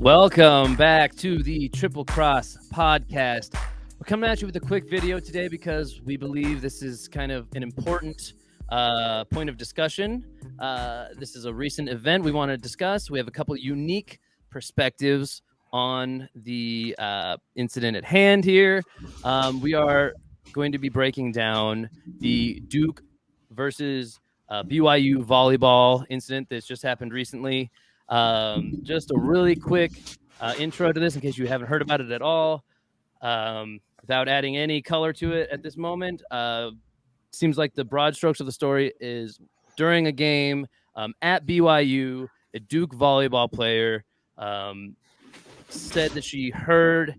Welcome back to the Triple Cross podcast. We're coming at you with a quick video today because we believe this is kind of an important point of discussion. This is a recent event we want to discuss. We have a couple unique perspectives on the incident at hand here. We are going to be breaking down the Duke versus BYU volleyball incident that's just happened recently. Just a really quick intro to this in case you haven't heard about it at all. Without adding any color to it at this moment, seems like the broad strokes of the story is during a game at BYU, a Duke volleyball player said that she heard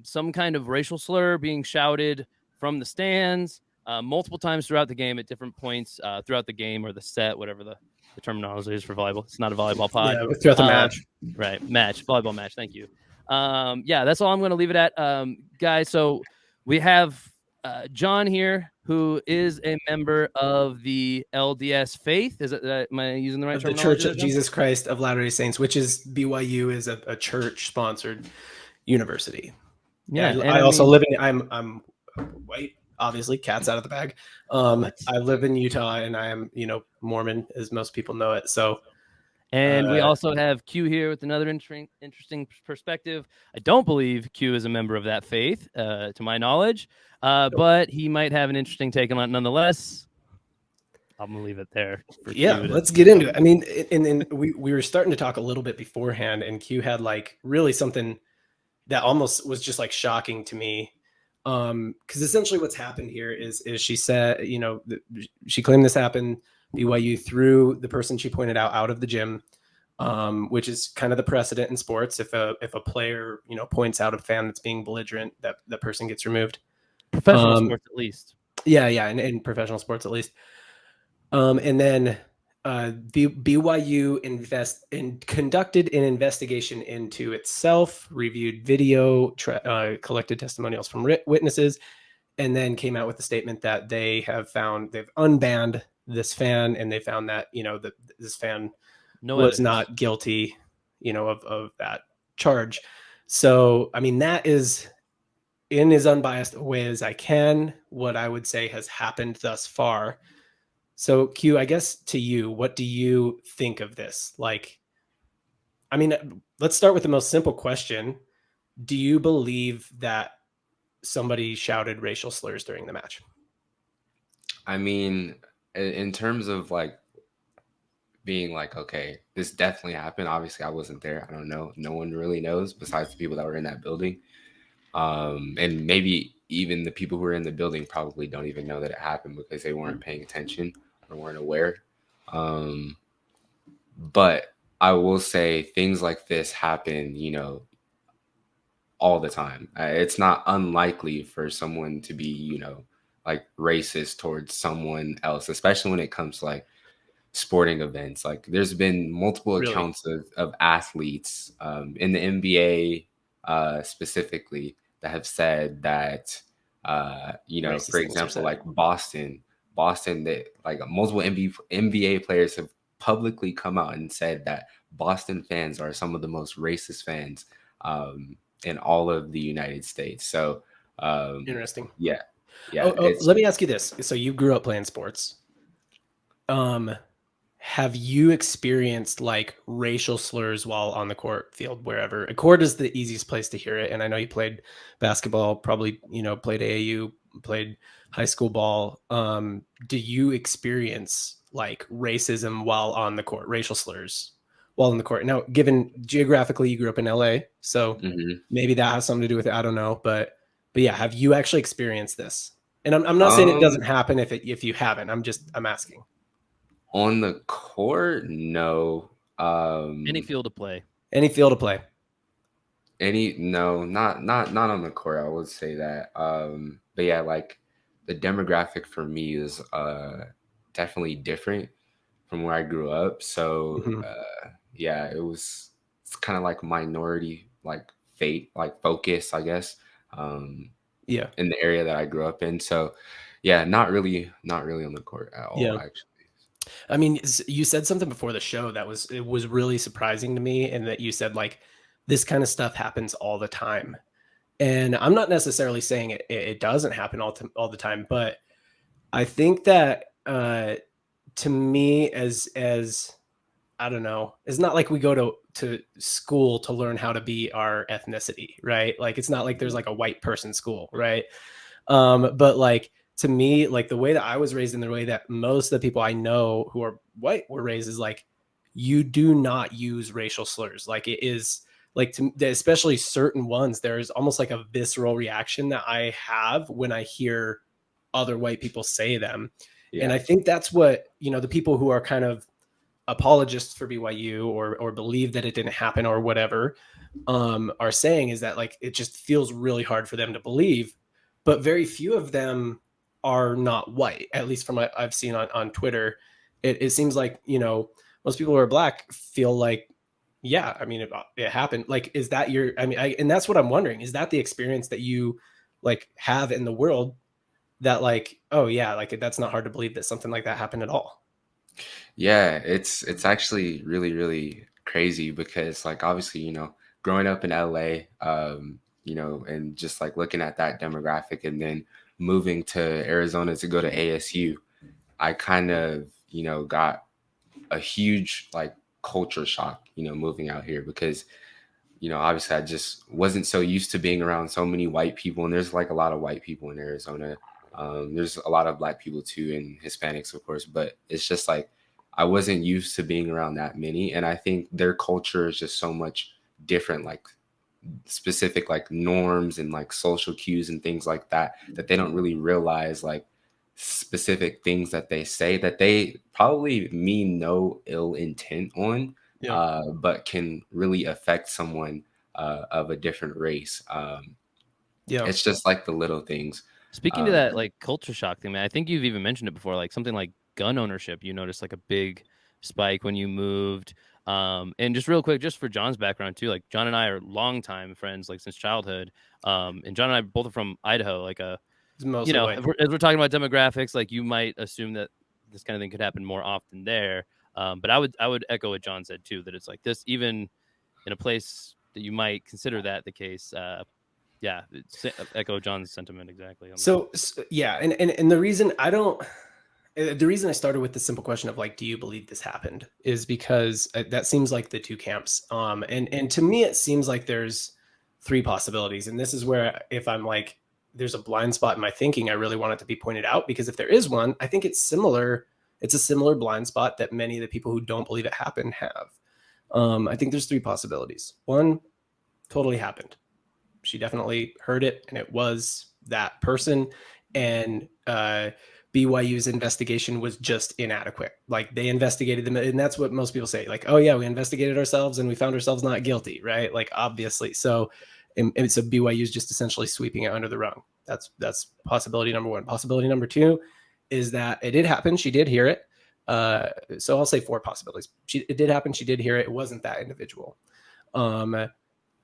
some kind of racial slur being shouted from the stands multiple times throughout the game at different points throughout the game or the set, whatever the terminology is for volleyball. It's not a volleyball pod. Yeah, throughout the match. Right. Volleyball match. Thank you. That's all I'm going to leave it at. Guys, so we have John here, who is a member of the LDS faith. Is it? Am I using the right terminology? The Church of Jesus Christ of Latter-day Saints, which is BYU is a church-sponsored university. Yeah. I also live in. I'm white. Obviously, cat's out of the bag. I live in Utah, and I am, Mormon, as most people know it. So, and we also have Q here with another interesting perspective. I don't believe Q is a member of that faith, to my knowledge, but he might have an interesting take on it nonetheless. I'm gonna leave it there. Let's get into it. I mean, and we were starting to talk a little bit beforehand, and Q had really something that almost was just shocking to me. Because essentially what's happened here is she said, she claimed this happened BYU threw the person she pointed out of the gym, which is kind of the precedent in sports. If a player, points out a fan that's being belligerent, that person gets removed. Professional sports, at least. Yeah. In professional sports, at least. And then BYU conducted an investigation into itself, reviewed video, collected testimonials from witnesses, and then came out with a statement that they've unbanned this fan, and they found that that this fan was not guilty, of that charge. So I mean, that is, in as unbiased a way as I can, what I would say has happened thus far. So Q, I guess to you, what do you think of this? Let's start with the most simple question. Do you believe that somebody shouted racial slurs during the match? I mean, in terms of being okay, this definitely happened. Obviously, I wasn't there. I don't know. No one really knows besides the people that were in that building. And maybe even the people who were in the building probably don't even know that it happened because they weren't paying attention or weren't aware. But I will say things like this happen, all the time. It's not unlikely for someone to be, racist towards someone else, especially when it comes to sporting events. There's been multiple accounts of athletes in the NBA specifically that have said that, racist, for example, Boston, that multiple NBA players have publicly come out and said that Boston fans are some of the most racist fans in all of the United States. So interesting. Yeah. Let me ask you this. So you grew up playing sports. Have you experienced racial slurs while on the court, field, wherever? A court is the easiest place to hear it. And I know you played basketball, probably, played AAU, played high school ball. Do you experience racism while on the court, racial slurs while on the court? Now, given geographically you grew up in LA, so maybe that has something to do with it. I don't know. But yeah, have you actually experienced this? And I'm not saying it doesn't happen if you haven't. I'm asking. On the court, no. Any field of play. No, not on the court. I would say that. But yeah, the demographic for me is definitely different from where I grew up. So it's kind of minority fate, focus, I guess. In the area that I grew up in. So yeah, not really on the court at all, actually. I mean, you said something before the show it was really surprising to me, and that you said this kind of stuff happens all the time. And I'm not necessarily saying it doesn't happen all the time, but I think that to me, as I don't know, it's not like we go to school to learn how to be our ethnicity, right? Like it's not like there's like a white person school, right? But like to me, like the way that I was raised and the way that most of the people I know who are white were raised is like, you do not use racial slurs. Like it is like, especially certain ones, there's almost like a visceral reaction that I have when I hear other white people say them. Yeah. And I think that's what, the people who are kind of apologists for BYU or believe that it didn't happen or whatever, are saying is that like, it just feels really hard for them to believe, but very few of them are not white, at least from what I've seen on Twitter. It seems like, most people who are black feel like, yeah, I mean, it happened. Like, is that and that's what I'm wondering. Is that the experience that you like have in the world that like, oh yeah, like that's not hard to believe that something like that happened at all? Yeah, it's actually really, really crazy because like obviously, growing up in LA, and just like looking at that demographic and then moving to Arizona to go to ASU, I kind of, got a huge like culture shock, moving out here because, obviously I just wasn't so used to being around so many white people. And there's like a lot of white people in Arizona. There's a lot of black people too, and Hispanics, of course, but it's just like I wasn't used to being around that many. And I think their culture is just so much different, like specific like norms and like social cues and things like that, that they don't really realize like specific things that they say that they probably mean no ill intent on, Yeah. but can really affect someone of a different race. Yeah. It's just like the little things. Speaking to that, like culture shock thing, man, I think you've even mentioned it before, like something like gun ownership. You noticed like a big spike when you moved. And just real quick, just for John's background too, like John and I are longtime friends, like since childhood. And John and I both are from Idaho. Like It's mostly white. as we're talking about demographics, like you might assume that this kind of thing could happen more often there. But I would echo what John said too, that it's like this even in a place that you might consider that the case. Yeah, echo John's sentiment exactly. So yeah, and the reason I started with the simple question of like, do you believe this happened, is because that seems like the two camps. And to me, it seems like there's three possibilities, and this is where if I'm like, there's a blind spot in my thinking, I really want it to be pointed out, because if there is one, I think it's similar. It's a similar blind spot that many of the people who don't believe it happened have. I think there's three possibilities. One, totally happened. She definitely heard it, and it was that person. And BYU's investigation was just inadequate. Like they investigated them, and that's what most people say. Like, oh yeah, we investigated ourselves and we found ourselves not guilty, right? Like obviously. So, and so BYU's just essentially sweeping it under the rug. That's possibility number one. Possibility number two is that it did happen. She did hear it. So I'll say four possibilities. It did happen. She did hear it. It wasn't that individual.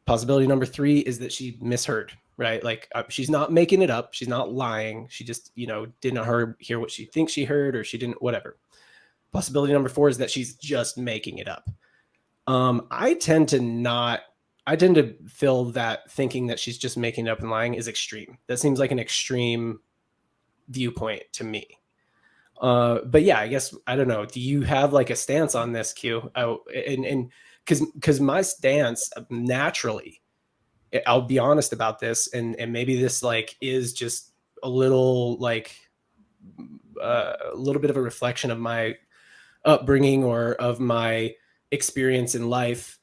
Possibility number three is that she misheard, right? Like she's not making it up. She's not lying. She just, didn't hear what she thinks she heard, or she didn't, whatever. Possibility number four is that she's just making it up. I tend to feel that thinking that she's just making it up and lying is extreme. That seems like an extreme viewpoint to me. But yeah, I guess, I don't know. Do you have like a stance on this, Q? And because my stance naturally, I'll be honest about this, and maybe this like is just a little like a little bit of a reflection of my upbringing or of my experience in life.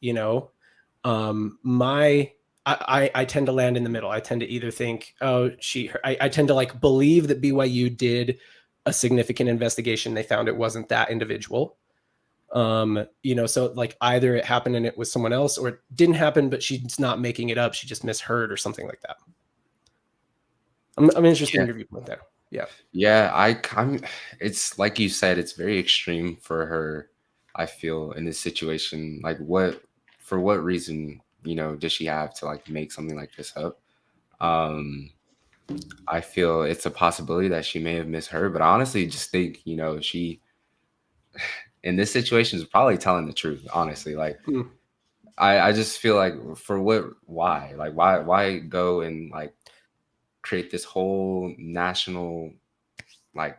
I tend to land in the middle. I tend to either think, oh, I tend to like believe that BYU did a significant investigation. They found it wasn't that individual. So like either it happened and it was someone else, or it didn't happen, but she's not making it up. She just misheard or something like that. I'm interested in your viewpoint there. Yeah. Yeah, it's like you said, it's very extreme for her, I feel, in this situation. Like for what reason, does she have to like make something like this up? I feel it's a possibility that she may have misheard, but I honestly just think, she in this situation is probably telling the truth, honestly. Like I just feel like for why? Like why go and like create this whole national, like,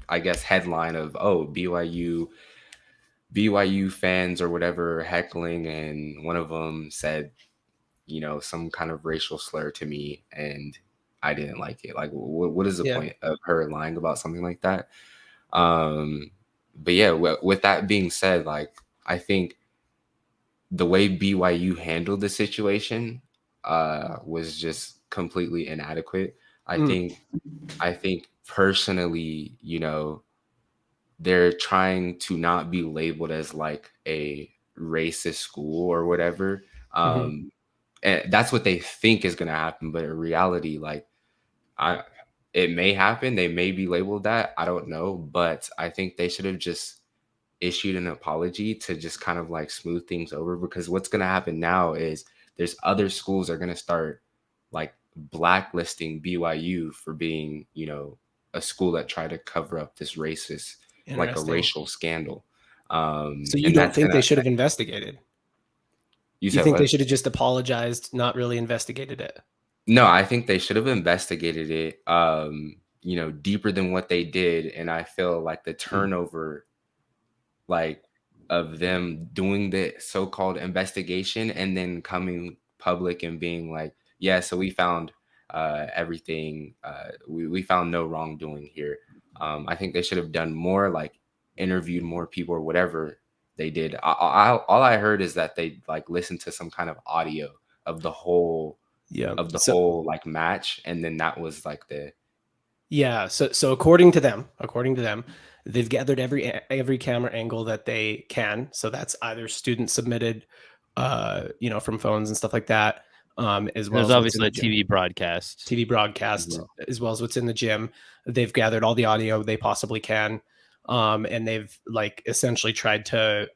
I guess, headline of, oh, BYU fans or whatever heckling, and one of them said, some kind of racial slur to me, and I didn't like it. Like, what is the Yeah. point of her lying about something like that? Um, but yeah, with that being said, like, I think the way BYU handled the situation was just completely inadequate. I Mm. think I think personally, they're trying to not be labeled as like a racist school or whatever. Hmm. And that's what they think is going to happen, but in reality, like, I it may happen, they may be labeled that, I don't know, but I think they should have just issued an apology to just kind of like smooth things over, because what's going to happen now is there's other schools that are going to start like blacklisting BYU for being, a school that tried to cover up this racist, like a Interesting. racial scandal. So you And don't that's think going they to, should have investigated? you You said think they what? should have just apologized, not really investigated it? No, I think they should have investigated it, deeper than what they did. And I feel like the Mm. turnover, like, of them doing the so-called investigation and then coming public and being like, yeah, so we found everything, we found no wrongdoing here. I think they should have done more, like interviewed more people or whatever they did. All I heard is that they like listened to some kind of audio of the whole Yeah. of the So whole like match, and then that was like the yeah. So according to them, they've gathered every camera angle that they can. So that's either student submitted, from phones and stuff like that, as well There's as what's in obviously the a gym. TV broadcast. TV broadcast, Mhm. as well as what's in the gym. They've gathered all the audio they possibly can, and they've like essentially tried to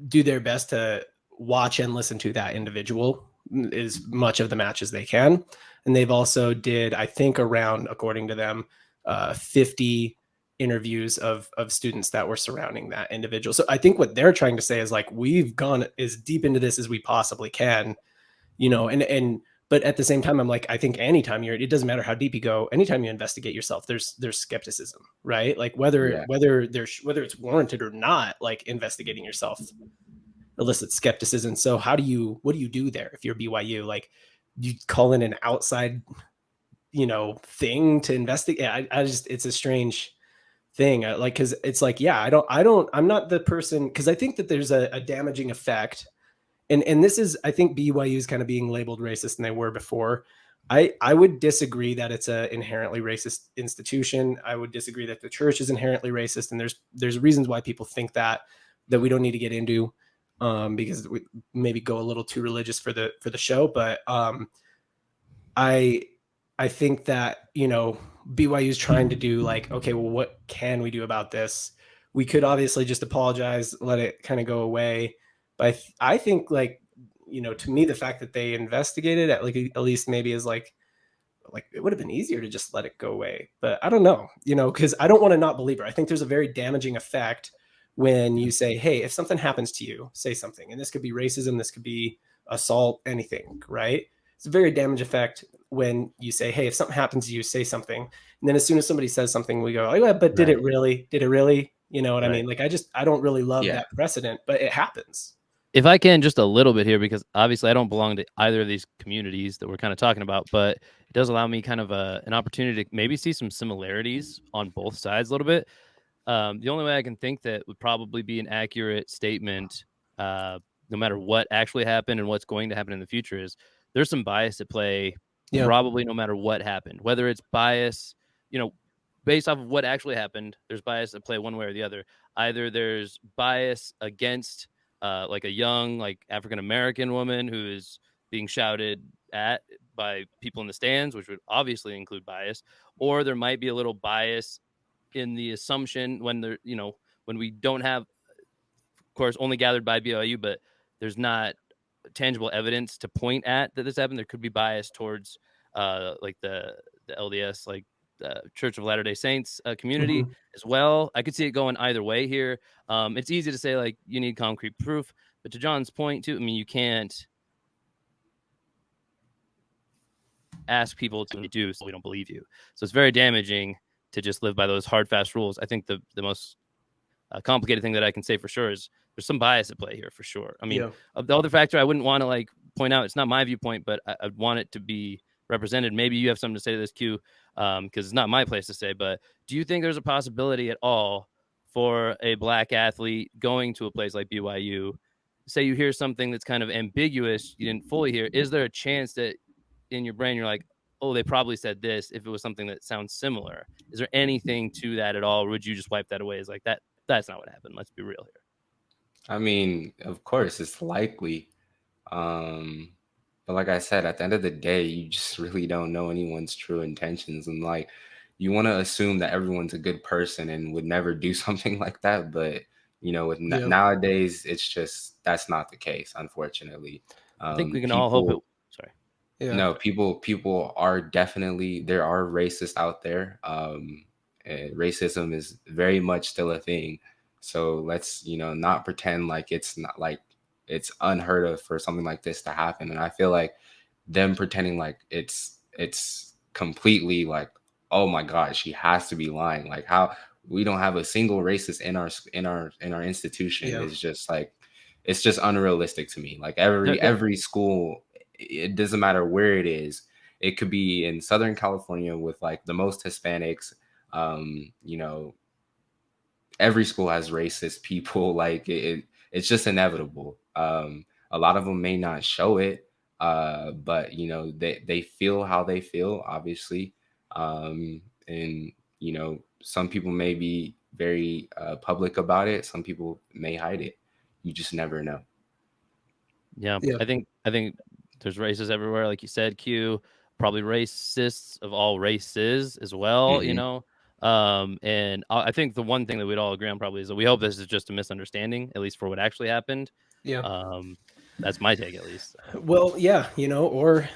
do their best to watch and listen to that individual as much of the match as they can. And they've also did, I think, around, according to them, 50 interviews of students that were surrounding that individual. So I think what they're trying to say is like, we've gone as deep into this as we possibly can, and but at the same time, I'm like, I think anytime it doesn't matter how deep you go, anytime you investigate yourself, there's skepticism, right? Like whether Yeah. whether it's warranted or not, like investigating yourself elicits skepticism. So what do you do there if you're BYU? Like, you call in an outside, thing to investigate? I just, it's a strange thing. Like, cause it's like, yeah, I'm not the person, cause I think that there's a damaging effect. And this is, I think BYU is kind of being labeled racist than they were before. I would disagree that it's a inherently racist institution. I would disagree that the church is inherently racist, and there's reasons why people think that we don't need to get into, because we maybe go a little too religious for the show. But I I think that BYU is trying to do like, okay, well, what can we do about this? We could obviously just apologize, let it kind of go away. But I think, like, to me, the fact that they investigated at, like, at least maybe is like it would have been easier to just let it go away. But I don't know, because I don't want to not believe her. I think there's a very damaging effect when you say, hey, if something happens to you, say something. And this could be racism, this could be assault, anything, right? It's a very damage effect when you say, hey, if something happens to you, say something. And then as soon as somebody says something, we go, oh, yeah, but did it Right. really? Did it really? You know what I Right. mean? Like, I don't really love Yeah. that precedent, but it happens. If I can, just a little bit here, because obviously I don't belong to either of these communities that we're kind of talking about, but it does allow me kind of an opportunity to maybe see some similarities on both sides a little bit. The only way I can think that would probably be an accurate statement, no matter what actually happened and what's going to happen in the future, is there's some bias at play, Yeah. probably no matter what happened, whether it's bias, you know, based off of what actually happened, there's bias at play one way or the other. Either there's bias against like a young, like African American woman who is being shouted at by people in the stands, which would obviously include bias, or there might be a little bias in the assumption when when we don't have, of course, only gathered by BYU, but there's not tangible evidence to point at that this happened. There could be bias towards like the LDS, like the Church of Latter-day Saints community Hmm. as well. I could see it going either way here. It's easy to say like you need concrete proof, But to John's point too, I mean, you can't ask people to do so we don't believe you. So it's very damaging to just live by those hard, fast rules. I think the most complicated thing that I can say for sure is there's some bias at play here for sure. I mean, the other factor I wouldn't want to like point out, it's not my viewpoint, but I'd want it to be represented. Maybe you have something to say to this, Q, because it's not my place to say, but do you think there's a possibility at all for a black athlete going to a place like BYU, say you hear something that's kind of ambiguous, you didn't fully hear, is there a chance that in your brain you're like, oh, they probably said this if it was something that sounds similar? Is there anything to that at all, or would you just wipe that away as like that's not what happened? Let's be real here. I mean, of course, it's likely. But like I said, at the end of the day, you just really don't know anyone's true intentions. And like, you want to assume that everyone's a good person and would never do something like that. But, you know, with nowadays, it's just, that's not the case, unfortunately. I think we can all hope it. Sorry. Yeah. No, people are definitely, there are racists out there. Racism is very much still a thing. So let's, you know, not pretend like it's not like it's unheard of for something like this to happen. And I feel like them pretending like it's completely like, oh my God, she has to be lying. Like how we don't have a single racist in our institution is just like, it's just unrealistic to me. Like every school, it doesn't matter where it is. It could be in Southern California with like the most Hispanics. You know, every school has racist people. Like it's just inevitable. A lot of them may not show it, but you know, they feel how they feel, obviously. And you know, some people may be very public about it. Some people may hide it. You just never know. Yeah. I think there's races everywhere, like you said, Q. Probably racists of all races as well, you know. And I think the one thing that we'd all agree on probably is that we hope this is just a misunderstanding, at least for what actually happened. That's my take, at least. Well, yeah, you know, or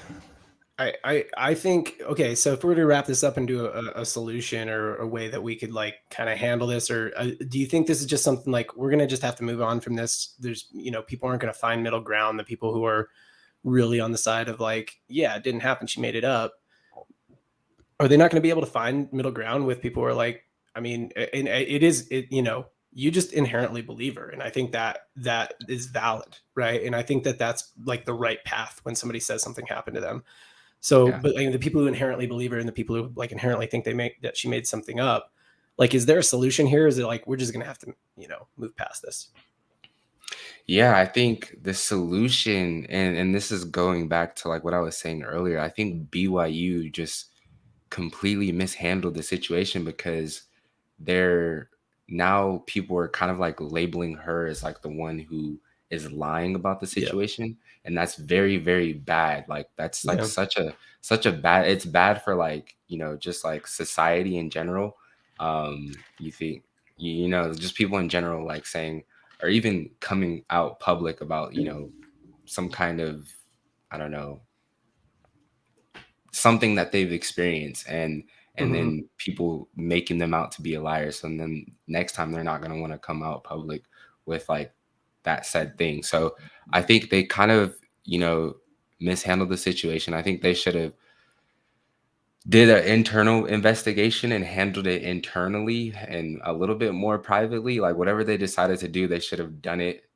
I think, okay, so if we were to wrap this up and do a solution or a way that we could like kind of handle this, or do you think this is just something like we're going to just have to move on from this? There's, you know, people aren't going to find middle ground. The people who are really on the side of like, yeah, it didn't happen, she made it up. Are they not going to be able to find middle ground with people who are like, I mean, and you know, you just inherently believe her. And I think that is valid. Right. And I think that that's like the right path when somebody says something happened to them. So, but like, the people who inherently believe her and the people who like inherently think that she made something up, like, is there a solution here? Is it like, we're just going to have to, you know, move past this? Yeah, I think the solution, and this is going back to like what I was saying earlier, I think BYU just completely mishandled the situation because now people are kind of like labeling her as like the one who is lying about the situation. And that's very, very bad. Like that's like such a bad, it's bad for like, you know, just like society in general. You think, you know, just people in general, like saying, or even coming out public about, you know, some kind of, I don't know, something that they've experienced, and then people making them out to be a liar. So then next time they're not going to want to come out public with like that said thing. So I think they kind of, you know, mishandled the situation. I think they should have did an internal investigation and handled it internally and a little bit more privately. Like whatever they decided to do, they should have done it,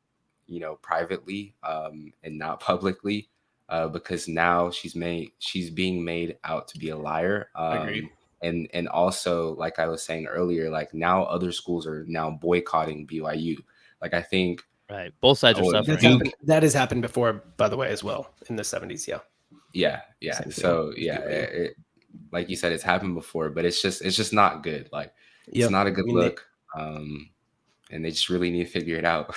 you know, privately, and not publicly, because now she's being made out to be a liar. Agreed. And also, like I was saying earlier, like now other schools are now boycotting BYU. Like I think both sides are suffering. That has happened before, by the way, as well in the 70s. Yeah. So yeah, like you said, it's happened before, but it's just not good. Like it's not a good look. And they just really need to figure it out.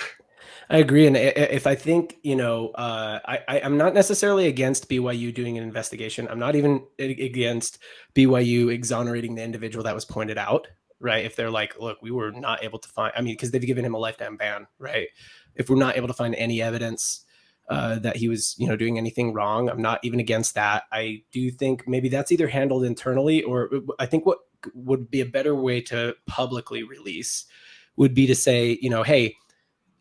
I agree. And if I think, you know, I'm not necessarily against BYU doing an investigation. I'm not even against BYU exonerating the individual that was pointed out, right? If they're like, look, we were not able to find, I mean, because they've given him a lifetime ban, right? If we're not able to find any evidence that he was, you know, doing anything wrong, I'm not even against that. I do think maybe that's either handled internally, or I think what would be a better way to publicly release would be to say, you know, hey,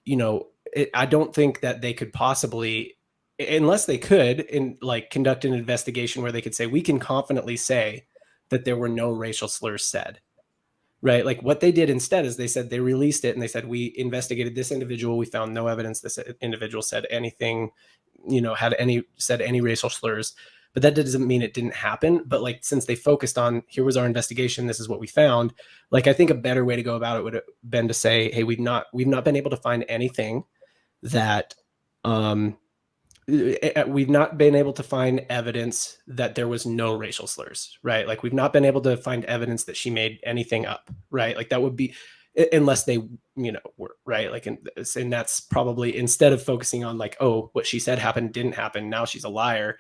you know, I don't think that they could possibly, unless they could, conduct an investigation where they could say, we can confidently say that there were no racial slurs said. Right. Like what they did instead is they said they released it and they said, we investigated this individual. We found no evidence this individual said anything, said any racial slurs. But that doesn't mean it didn't happen. But like, since they focused on, here was our investigation, this is what we found. Like, I think a better way to go about it would have been to say, hey, we've not been able to find anything that, we've not been able to find evidence that there was no racial slurs, right? Like, we've not been able to find evidence that she made anything up, right? Like, that would be, unless they, were right. Like, and that's probably, instead of focusing on like, oh, what she said happened, didn't happen, now she's a liar.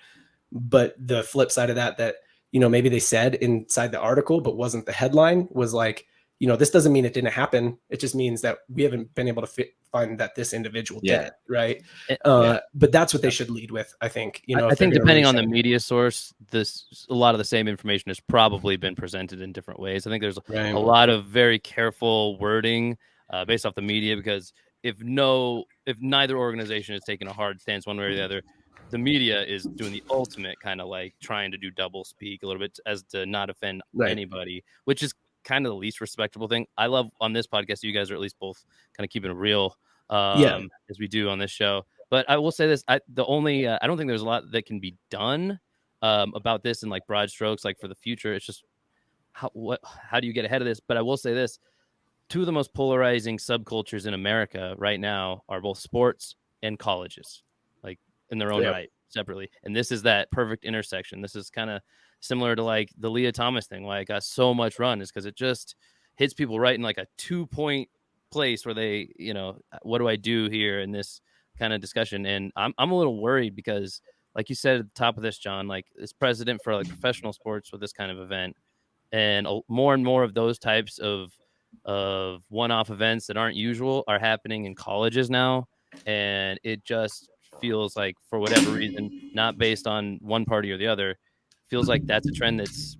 But the flip side of that, maybe they said inside the article, but wasn't the headline, was like, this doesn't mean it didn't happen. It just means that we haven't been able to find that this individual did it, right? But that's what they should lead with, I think. I think depending on the media source, a lot of the same information has probably been presented in different ways. I think there's a lot of very careful wording based off the media, because if neither organization is taking a hard stance one way or the other, the media is doing the ultimate kind of like trying to do double speak a little bit as to not offend anybody, which is kind of the least respectable thing. I love on this podcast, you guys are at least both kind of keeping it real as we do on this show. But I will say this, I don't think there's a lot that can be done about this in like broad strokes, like for the future. It's just how do you get ahead of this? But I will say this, two of the most polarizing subcultures in America right now are both sports and colleges, like in their own right, separately. And this is that perfect intersection. This is kind of similar to like the Leah Thomas thing, why it got so much run, is because it just hits people right in like a 2-point place where they, what do I do here in this kind of discussion? And I'm a little worried because, like you said at the top of this, John, like it's precedent for like professional sports with this kind of event, and more and more of those types of one-off events that aren't usual are happening in colleges now, and it just feels like, for whatever reason, not based on one party or the other, feels like that's a trend that's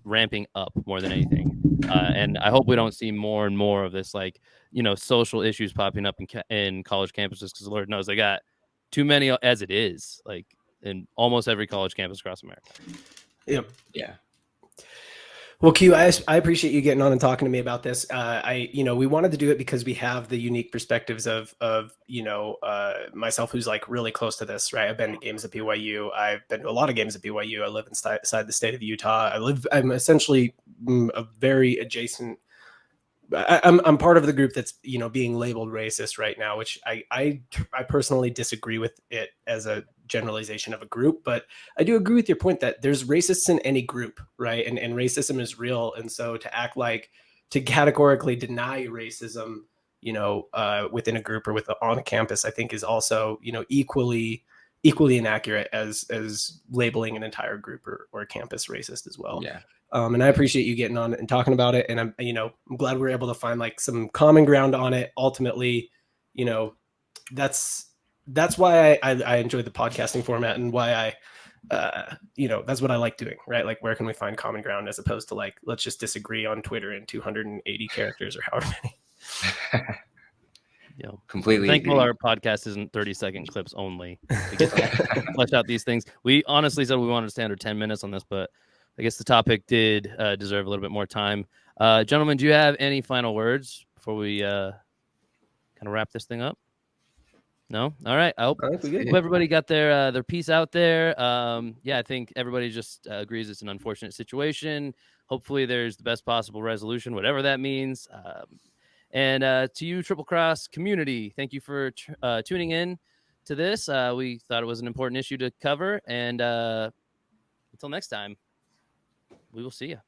ramping up more than anything. And I hope we don't see more and more of this, like, social issues popping up in college campuses, because Lord knows they got too many as it is, like in almost every college campus across America. Yep. Yeah. Well, Q, I appreciate you getting on and talking to me about this. We wanted to do it because we have the unique perspectives of myself, who's like really close to this, right? I've been to games at BYU. I've been to a lot of games at BYU. I live inside the state of Utah. I'm essentially a very adjacent. I'm part of the group that's, being labeled racist right now, which I personally disagree with it as a generalization of a group, but I do agree with your point that there's racists in any group, right? And racism is real. And so to categorically deny racism, within a group or on a campus, I think is also, equally inaccurate as labeling an entire group or a campus racist as well. Yeah. And I appreciate you getting on and talking about it. And I'm glad we're able to find like some common ground on it. Ultimately, that's why I enjoy the podcasting format, and why that's what I like doing, right? Like, where can we find common ground, as opposed to like, let's just disagree on Twitter in 280 characters or however many. Completely thankful agree. our podcast isn't 30-second clips only. We get to flesh out these things. We honestly said we wanted to stay under 10 minutes on this, but I guess the topic did deserve a little bit more time. Gentlemen, do you have any final words before we kind of wrap this thing up? No? All right. I hope everybody got their piece out there. I think everybody just agrees it's an unfortunate situation. Hopefully there's the best possible resolution, whatever that means. And to you, Triple Cross community, thank you for tuning in to this. We thought it was an important issue to cover. And until next time, we will see you.